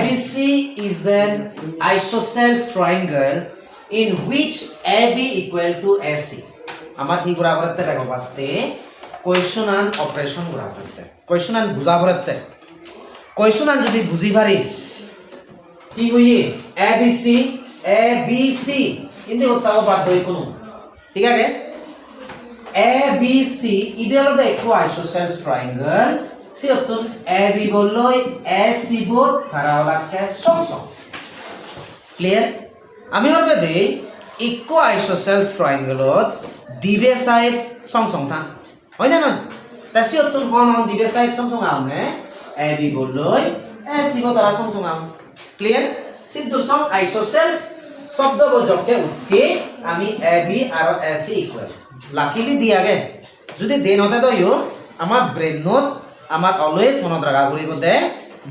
ABC is an isosceles triangle in which AB equal to AC. আমার কি করা পড়তে দেখো বাস্তে কোয়েশ্চন আন অপারেশন করা পড়তে কোয়েশ্চন আন বুঝা পড়তে কোয়েশ্চন আন যদি বুঝি পারি কি হইয়ে ABC ইন্দি হতাও বাদ হই কোনো ঠিক আছে ABC ইবে হলো দেখো isosceles triangle সি অতন AB বললো AC বোধ তারাওলাকে সমসম ক্লিয়ার আমি বলবে দে ইকো আইসোসেলস ট্রায়াঙ্গলত দিবে সাইড সমসম থা হয় না নয় তা সি অতন হন দিবে সাইড সমসম আমনে AB বললো AC বোধ তারা সমসম আম ক্লিয়ার সিদ্ধ সম আইসোসেলস শব্দ বজকে উঠতে আমি AB আর AC ইকুয়াল লাকিলি দিয়া গে যদি দে নতে তো ইউ আমার ব্রেন নোট আমার অলওয়েজ মনত রাখা করিব দে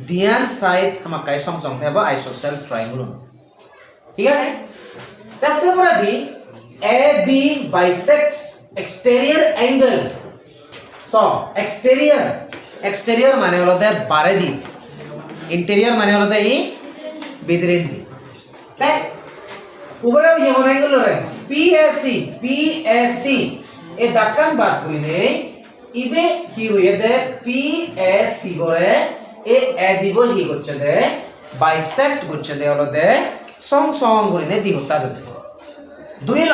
দিয়ান সাইড আমার কাই সমসম থাকব আইসোসেলস ট্রায়াঙ্গল ঠিক আছে তারপরে পরে দি AB bisects exterior angle so exterior মানে হলো দে বারে দি ইন্টেরিয়র মানে হলো দে ই ভিতরের দি তাই উপরে ইমন অ্যাঙ্গেল রে PSC এ দাকান বাদ করিলে ইবে কি হইয়ে দে PSC বরে এ দিব হি হচ্ছে দে বাইসেক্ট হচ্ছে দে হলো দে সং করিনে দি হতা দে ধরিল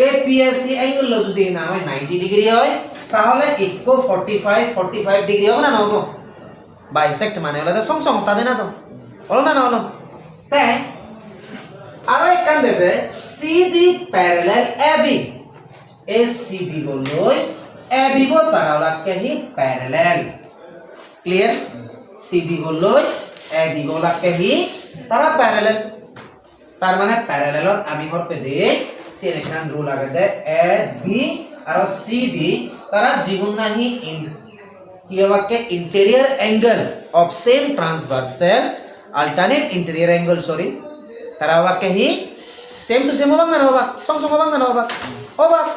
এ PSC অ্যাঙ্গেল যদি না হয় 90 ডিগ্রি হয় তাহলে ইকো 45 ডিগ্রি হবে না না হবে বাইসেক্ট মানে হলো দে সং হতা দে না তো হলো না হলো তাই আরো একখান দেবে CD প্যারালাল AB এ CD বললো AB বো তারাওলাকে হি প্যারালাল ক্লিয়ার CD বললো AB বলাকে হি তারা প্যারালাল তার মানে প্যারালালত আমি হরপে দে সে একখান রুল আগে দে AB আর CD তারা জীবন নাহি কি হবাকে interior angle of same transversal alternate interior angle sorry তারা হবাকে হি সেম টু সেম হবাক না হবাক সং হবাক না হবাক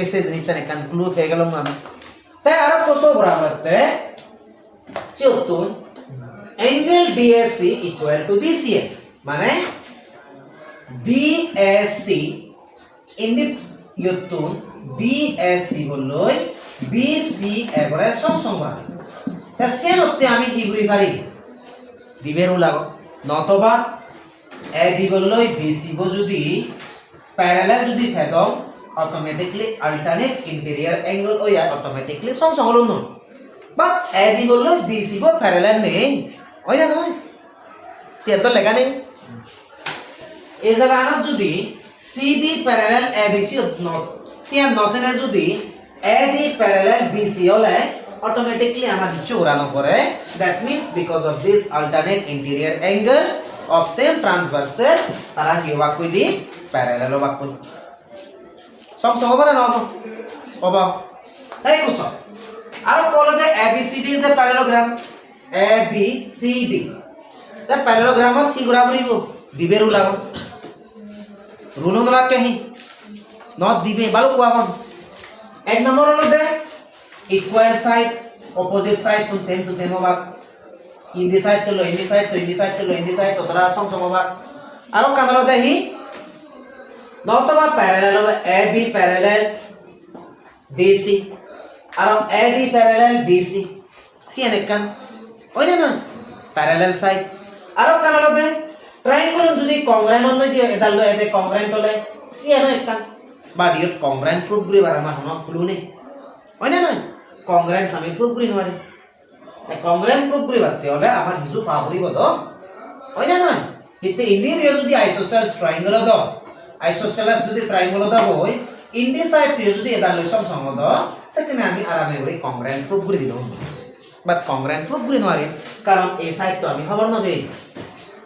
এসে নিচে কান ক্লু হয়ে গেল আমি তাই আর কোসো বরাবরতে সিওতুন angle BSC equal to BCA মানে BSC ইনডি ইয়তুন BSC বললই BCA বরে সং বরা তা সেনতে আমি কি বুঝি পারি দিবের উলাব নতবা এ দিবলই BC বো যদি প্যারালাল যদি ফেদম অটোমেটিকলি অল্টারনেট ইন্টেরিয়র অ্যাঙ্গেল ওয়া অটোমেটিকলি সং হলো ন বাট এ দিবলই BC বো প্যারালাল নেই ওই না নয় সে তো লেখা নেই এই জায়গা আনা যদি CD parallel ABC not C আর নট না যদি AD প্যারালাল BC হলে automatically আমার কিছু উড়ানো পড়ে that means because of this alternate interior angle of same transversal তারা কি হবা কই দি প্যারালাল হবা কই সব হবে না হবে তাই কোস আর কল দে ABCD is a parallelogram ABCD the parallelogram থি গুরা বলিব দিবে রুলাব রুল না কহি নট দিবে বালু কোয়াগন এক নম্বর হলো দে equal side opposite side to same hoba in this side to lo in this side to in this side to lo in this side to tara song hoba aro kanalo dehi notoba parallel hoba AB parallel DC aro AD parallel BC si anekan oi na parallel side aro kanalo de triangle jodi congruent hono dio edallo ede congruent hole si ano ekkan ba dio congruent proof guri bara ma hono fulune oi na congruent আমি proof করি নয় এই congruent proof করি বাতে হলে আমার হিজু পাবরি বদ হয় না নয় কিন্তু ইন্ডিভিও যদি আইসোসেলস ট্রায়াঙ্গল দ আইসোসেলস যদি ট্রায়াঙ্গল দ হই ইন্ডি সাইড যদি এটা লইসম সমদ সেখানে আমি আরামে করে congruent প্রুফ করে দিলাম বাট congruent প্রুফ করি নয় কারণ এই সাইড তো আমি খবর নবে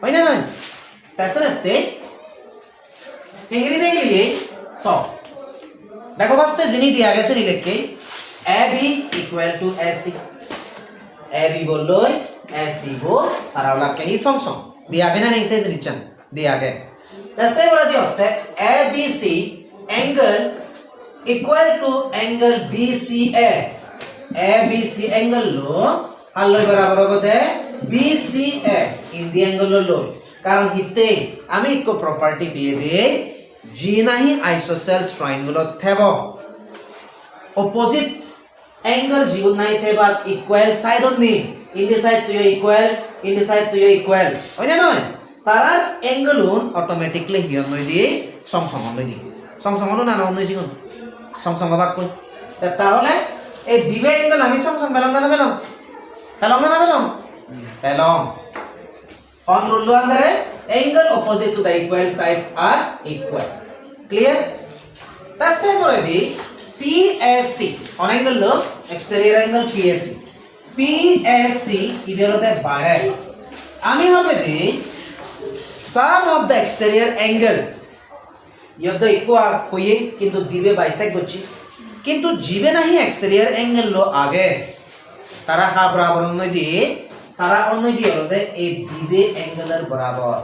হয় না নয় তাছাড়াতে হেঙ্গি দেখলি সব দেখো বাস্তে যিনি দিয়া গেছে লিখকে AB equal to AC AB बोलो AC वो parabola के ही सॉन्ग दिया गया ना नहीं से निचन दिया गया ऐसे बोला दिया होता है ABC angle equal to angle BCA ABC angle low hello बराबर होता है BCA ইন্দি অ্যাঙ্গল লই কারণ হিতে আমি একো প্রপার্টি দিয়ে দে জি নাহি আইসোসেলস ট্রায়াঙ্গল থেব অপোজিট অ্যাঙ্গল জিও নাই থেবা ইকুয়াল সাইড নি in the side two equal in the side two equal হয় না নয় তারাস অ্যাঙ্গল অটোমেটিকলি হিয়র নই দি সং নই দি সং না নই জিগুন সং বাক কই তাহলে এই দিবে অ্যাঙ্গল আমি সং বেলং না belong Along. On rule andre angle opposite to the equal sides are equal. Clear? The same already PSC on angle look exterior angle PSC. PSC ibero the bare. Ami hobe di sum of the exterior angles. Yoddo equal koye kintu dibe bisect hocche. Kintu jibe nahi exterior angle lo age. তারা হা বরাবর অন্য দিয়ে তারা অন্য দিয়ে হলো এই দিবে অ্যাঙ্গেলের বরাবর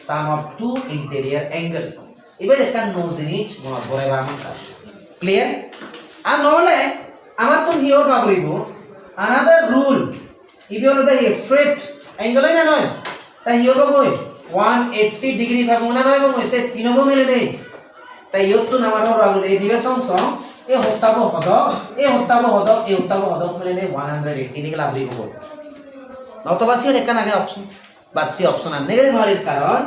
সাম অফ টু ইন্টেরিয়র অ্যাঙ্গেলস এবার একটা নো জিনিস মনে পড়ে বা আমার ক্লিয়ার আর নহলে আমার তো হিওর বাবরিব আনাদার রুল ইবে হলো এই স্ট্রেট অ্যাঙ্গেল না নয় তাই হিওর কই 180 ডিগ্রি ভাবো না নয় এবং এসে তিনবো মিলে নেই তাই ইয়ত তো নামার হলো এই দিবে সং এই হত্তাব হদ মানে 180 ডিগ্রি লাভ দিব নতবা সির একান আগে অপশন বাদসি অপশন আর নেগেটিভ ধরার কারণ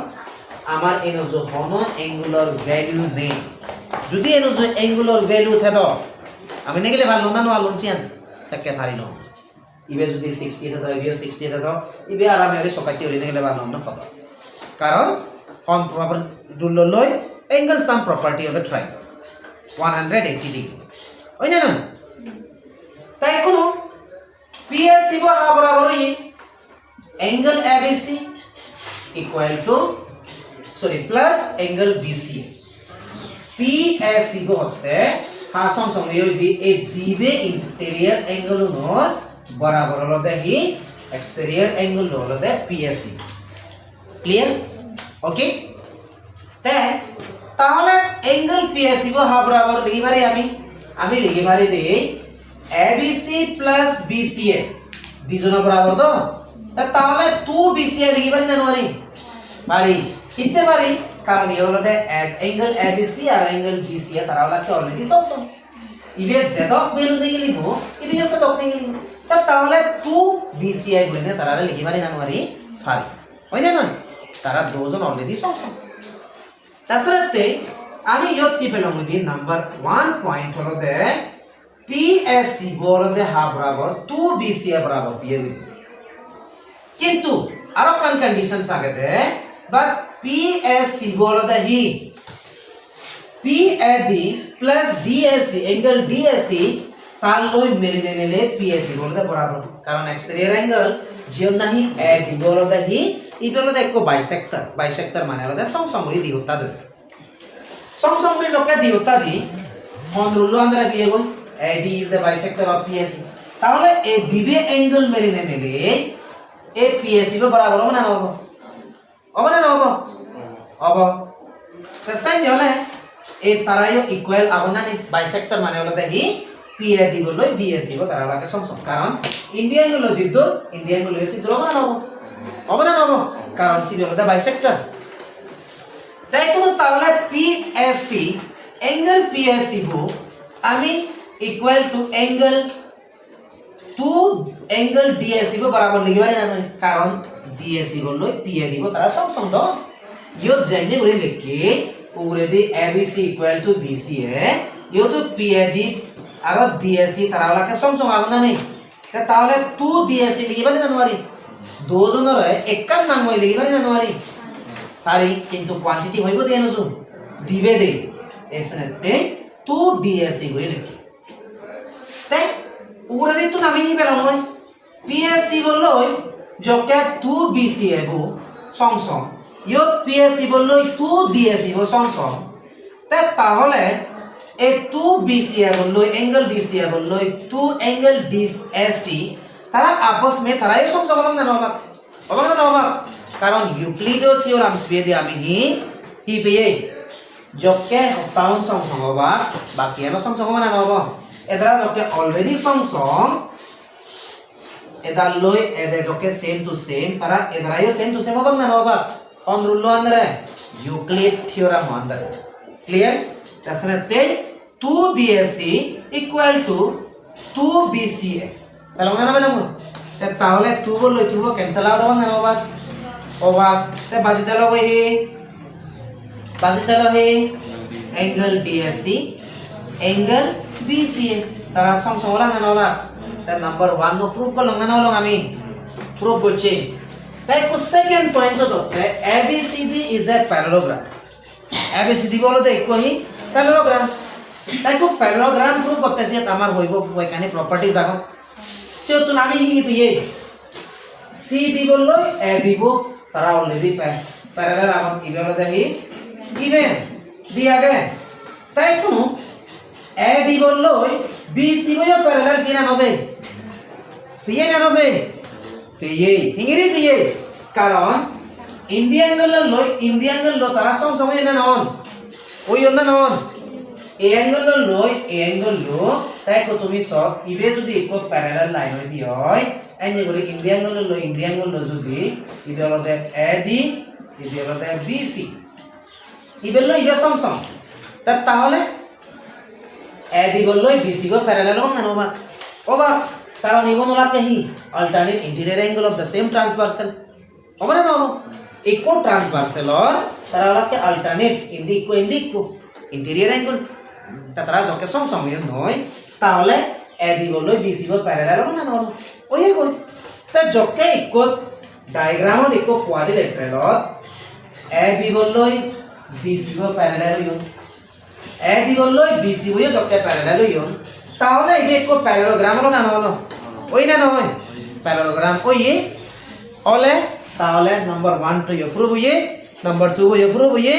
আমার এনজো হন অ্যাঙ্গুলার ভ্যালু নেই যদি এনজো অ্যাঙ্গুলার ভ্যালু থে দাও আমি নেগেলে ভালো না নো আলোন সিয়ান সাকে ফারি নো ইবে যদি 60 থে দাও ইবে 60 থে দাও ইবে আরামে হলে সকাইতে হলে নেগেলে ভালো না কত কারণ অন প্রপার রুল লই angle some property of a triangle 180 degree ওই না তাই কোনো PSC বা বরাবর এই angle ABC equal to plus angle BCA PSC গো হতে হা সং এই দিবে ইন্টেরিয়র অ্যাঙ্গেল নর বরাবর হলো দেখি এক্সটেরিয়র অ্যাঙ্গেল হলো দে PSC ক্লিয়ার ওকে তাহলে অ্যাঙ্গেল PSC গো হা বরাবর লিখি পারি আমি লিখি পারি দে ABC প্লাস BCA দুজন বরাবর তো তাহলে 2BCA লিখি পারি না নরি পারি কিতে পারি কারণ এই হলো দে অ্যাঙ্গেল ABC আর অ্যাঙ্গেল BCA তারা হলো কি অলরেডি সব ইবে জেডক ভ্যালু দিয়ে লিখব ইবে হচ্ছে ডক নিয়ে লিখব তাহলে 2BCA বলে না তারা লিখি পারি না নরি পারি হয় না তারা দুজন অলরেডি সব তাছাড়াতে আমি ইয়ত কি পেলাম দি নাম্বার 1 পয়েন্ট হলো দে PSC বড় দে হা বরাবর 2BCA বরাবর দিয়ে কিন্তু আরো কোন কন্ডিশনস আগে দে বাট PSC বড় দে হি PAD plus DSC angle DSC তাল লই মেলে PSC বড় দে বরাবর কারণ এক্সটেরিয়র অ্যাঙ্গেল জিও নাহি AD বড় দে হি ই বড় দে একো বাইসেক্টর মানে হলো দে সমসমরি দি হতা দে সমসমরি জকে দি হতা দি মন রুল আন্দ্রা বিয়ে গো AD is a bisector of PSC তাহলে এই দিবে অ্যাঙ্গেল মেলে এ PSC বে বরাবর হবে না হবে তো সাইন হলে এই তারাইও ইকুয়াল আবনা নি বাইসেক্টর মানে হলো দেখি PAD বললো DSC গো তারা লাগে সমসম কারণ ইন্ডিয়ান হলো জিদ্দুর ইন্ডিয়ান হলো এসি দ্রব না হবে না কারণ সি হলো বাইসেক্টর তাই কোন তাহলে PSC অ্যাঙ্গেল PSC গো আমি equal to angle 2 angle DSC को बराबर लिखी बारे ना कारण DSC बोलो PAD को तारा सम दो यो जाने उरे लिख के उरे दे ABC equal to BCA यो तो PAD और DSC तारा वाला के सम आबना नहीं তাহলে 2 DSC লিখি বারে জানুয়ারি দুজনের একার নাম হই লিখি বারে জানুয়ারি পারি কিন্তু কোয়ান্টিটি হইব দেন জুন দিবে দে এসনেতে 2 DSC করে লিখি उरे दे तो नामी ही पेलाम होय PSC बोललो जोके 2BCA गो सम यो PSC बोललो 2DSC गो सम তে তাহলে এই 2BCA बोललो एंगल BCA बोललो 2 एंगल DSC তারা आपस में তারাই সম সমান না হবে কারণ ইউক্লিডো থিওরামস দিয়ে দে আমি হি পেয়ে जोके হতাউন সম হবা বাকি এবা সম সমান না হবে এদরা जोके অলরেডি সম edal loi ede doke same to same tara edarayo same to same obang na hoba on rule andre Euclid theorem andre clear tasne te 2 DSC equal to 2 BCA pelong na pelong te tahole 2 bol loi 2 bo cancel out obang na hoba oba te bajitalo he angle DSC angle BCA tara song song olang na hoba te number 1 no proof ko longa na olong ami proof করছি তাই কো second point তো ABCD is a parallelogram ABCD বলো তো একই parallelogram তাই কো parallelogram proof করতেছি আমার হইব বৈজ্ঞানিক প্রপার্টিজ আগো সে তো আমি কি বিয়ে CD বললো AB বো তারা অলরেডি প্যারালাল আগো ইবেলো দেখি ইভেন দি আগে তাই কোন AD বললো BC বইও প্যারালাল কিনা হবে পিয়ে না হবে পিয়ে ইংরি পিয়ে কারণ ইন্ডিয়া অ্যাঙ্গেল লো তারা সম সময় না নন ওই অন্য নন এই অ্যাঙ্গেল লো তাই কো তুমি সব ইবে যদি এক প্যারালাল লাইন হই দি হয় এনে করে ইন্ডিয়া অ্যাঙ্গেল লো যদি ইবে হলো AD ইবে হলো BC ইবে সম তাহলে AD বললো BC গো প্যারালাল হন না ওবা ওবা কারণ ইবন ওলাকে হি alternate interior angle of the same transversal ওমরে না ইকো ট্রান্সভার্সাল অর তারা ওলাকে অল্টারনেট ইকো ইন্টেরিয়র অ্যাঙ্গেল তারা যকে সম সময় নয় তাহলে AD বললো BC গো প্যারালাল হন না ওই কই তা যকে ইকো ডায়াগ্রামত ইকো কোয়াড্রিলেটারালত AB বললো BC গো প্যারালাল হইন AD বললো BC বইও যকে প্যারালাল হইন তাহলে ইবে একো প্যারালোগ্রাম হলো না হলো ওই না নয় প্যারালোগ্রাম ওই হলে তাহলে নাম্বার 1 তো ইপ্রুভ হইয়ে নাম্বার 2 ইপ্রুভ হইয়ে